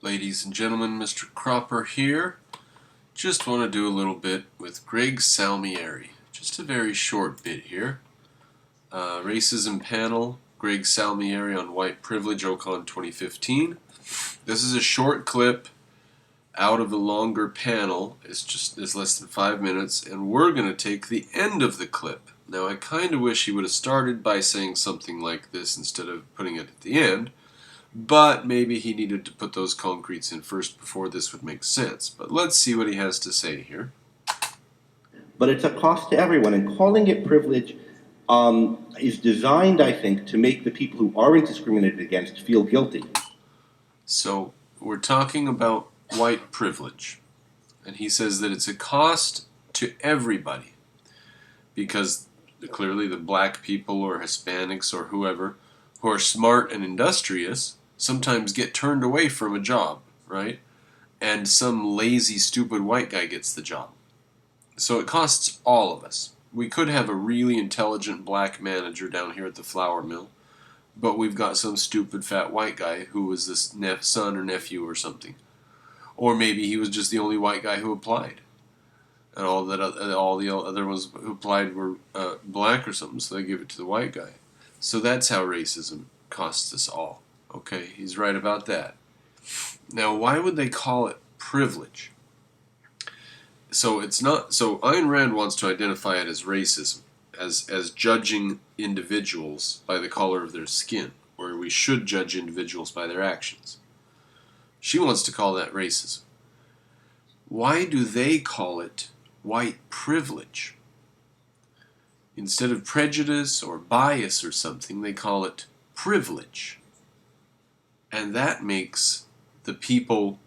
Ladies and gentlemen, Mr. Cropper here. Just want to do a little bit with Greg Salmieri. Just a very short bit here. Racism panel, Greg Salmieri on white privilege, Ocon 2015. This is a short clip out of the longer panel. It's less than 5 minutes, and we're going to take the end of the clip. Now, I kind of wish he would have started by saying something like this instead of putting it at the end. But maybe he needed to put those concretes in first before this would make sense. But let's see what he has to say here. But it's a cost to everyone, and calling it privilege is designed, I think, to make the people who aren't discriminated against feel guilty. So we're talking about white privilege. And he says that it's a cost to everybody. Because clearly the black people or Hispanics or whoever who are smart and industrious sometimes get turned away from a job, right? And some lazy, stupid white guy gets the job. So it costs all of us. We could have a really intelligent black manager down here at the flour mill, but we've got some stupid fat white guy who was this son or nephew or something. Or maybe he was just the only white guy who applied. And all the other ones who applied were black or something, so they give it to the white guy. So that's how racism costs us all. Okay, he's right about that. Now, why would they call it privilege? So it's not. So Ayn Rand wants to identify it as racism, as judging individuals by the color of their skin, where we should judge individuals by their actions. She wants to call that racism. Why do they call it white privilege? Instead of prejudice or bias or something, they call it privilege. And that makes the people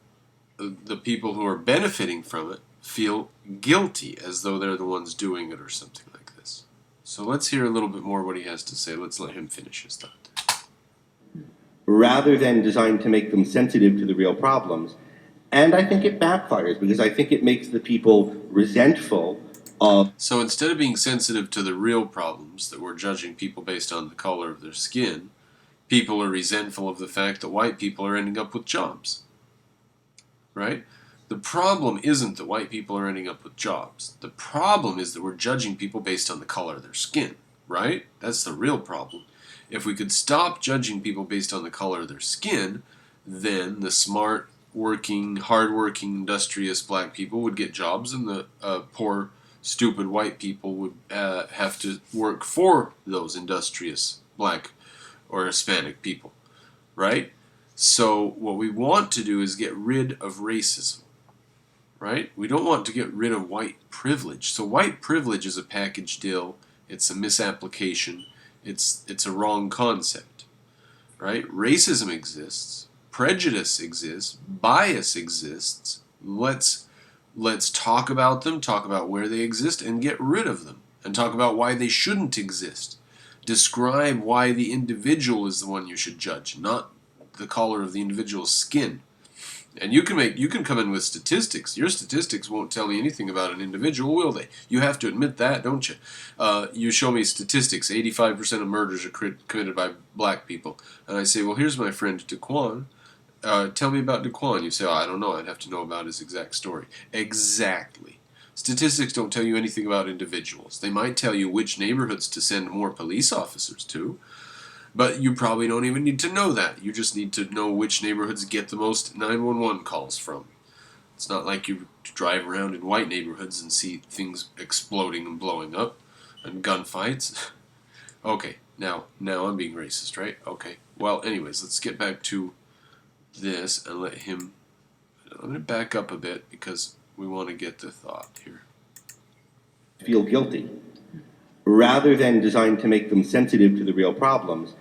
who are benefiting from it feel guilty, as though they're the ones doing it or something like this. So let's hear a little bit more what he has to say. Let's let him finish his thought. Rather than designed to make them sensitive to the real problems. And I think it backfires because I think it makes the people resentful of... So instead of being sensitive to the real problems, that we're judging people based on the color of their skin, people are resentful of the fact that white people are ending up with jobs. Right? The problem isn't that white people are ending up with jobs. The problem is that we're judging people based on the color of their skin. Right? That's the real problem. If we could stop judging people based on the color of their skin, then the smart, working, hard-working, industrious black people would get jobs, and the poor, stupid white people would have to work for those industrious black or Hispanic people, right? So what we want to do is get rid of racism, right? We don't want to get rid of white privilege. So white privilege is a package deal. It's a misapplication. It's a wrong concept, right? Racism exists. Prejudice exists. Bias exists. Let's talk about them, talk about where they exist, and get rid of them. And talk about why they shouldn't exist. Describe why the individual is the one you should judge, not the color of the individual's skin. And you can come in with statistics. Your statistics won't tell me anything about an individual, will they? You have to admit that, don't you? You show me statistics. 85% of murders are committed by black people. And I say, well, here's my friend Daquan. Tell me about Daquan. You say, oh, I don't know. I'd have to know about his exact story. Exactly. Statistics don't tell you anything about individuals. They might tell you which neighborhoods to send more police officers to, but you probably don't even need to know that. You just need to know which neighborhoods get the most 911 calls from. It's not like you drive around in white neighborhoods and see things exploding and blowing up and gunfights. Okay, now I'm being racist, right? Okay. Well, anyways, let's get back to this and let him... I'm going to back up a bit because we want to get the thought here. Feel guilty, rather than designed to make them sensitive to the real problems.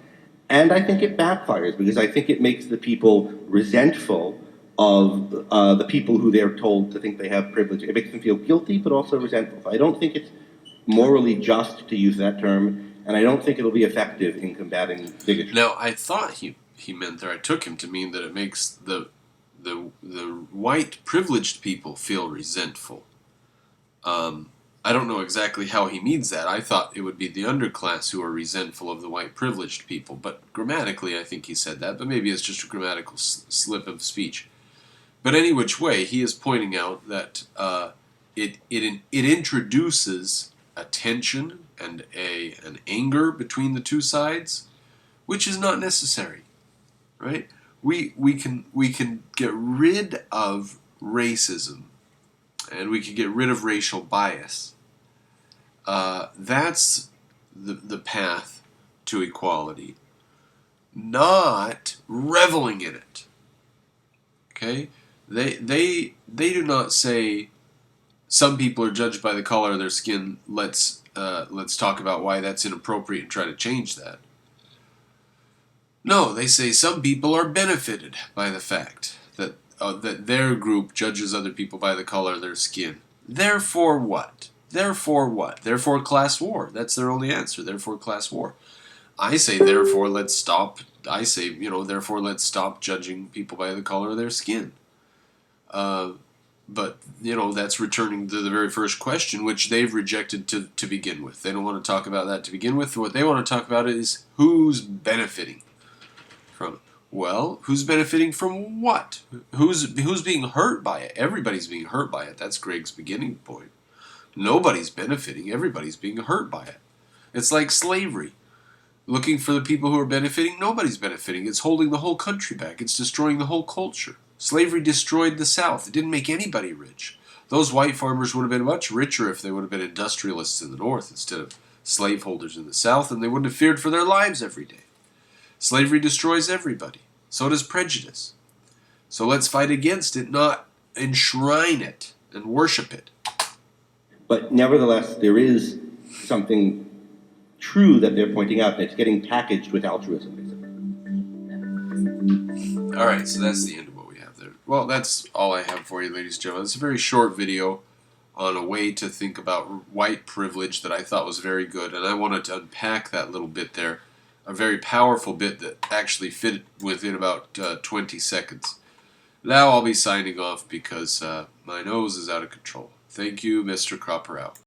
And I think it backfires because I think it makes the people resentful of the people who they're told to think they have privilege. It makes them feel guilty, but also resentful. I don't think it's morally just to use that term, and I don't think it'll be effective in combating bigotry. Now, I thought he meant there, I took him to mean that it makes the white privileged people feel resentful. I don't know exactly how he means that. I thought it would be the underclass who are resentful of the white privileged people, but grammatically I think he said that, but maybe it's just a grammatical slip of speech. But any which way, he is pointing out that it introduces a tension and an anger between the two sides, which is not necessary, right? We can get rid of racism, and we can get rid of racial bias. That's the path to equality, not reveling in it. Okay, they do not say some people are judged by the color of their skin. Let's talk about why that's inappropriate and try to change that. No, they say some people are benefited by the fact that their group judges other people by the color of their skin. Therefore what? Therefore what? Therefore class war. That's their only answer. Therefore class war. I say therefore let's stop. I say, therefore let's stop judging people by the color of their skin. But, that's returning to the very first question, which they've rejected to begin with. They don't want to talk about that to begin with. What they want to talk about is who's benefiting from it. Well, who's benefiting from what? Who's being hurt by it? Everybody's being hurt by it. That's Greg's beginning point. Nobody's benefiting. Everybody's being hurt by it. It's like slavery. Looking for the people who are benefiting, nobody's benefiting. It's holding the whole country back. It's destroying the whole culture. Slavery destroyed the South. It didn't make anybody rich. Those white farmers would have been much richer if they would have been industrialists in the North instead of slaveholders in the South, and they wouldn't have feared for their lives every day. Slavery destroys everybody. So does prejudice. So let's fight against it, not enshrine it and worship it. But nevertheless, there is something true that they're pointing out, and it's getting packaged with altruism, basically. All right, so that's the end of what we have there. Well, that's all I have for you, ladies and gentlemen. It's a very short video on a way to think about white privilege that I thought was very good, and I wanted to unpack that little bit there, a very powerful bit that actually fit within about 20 seconds. Now I'll be signing off because my nose is out of control. Thank you, Mr. Cropper out.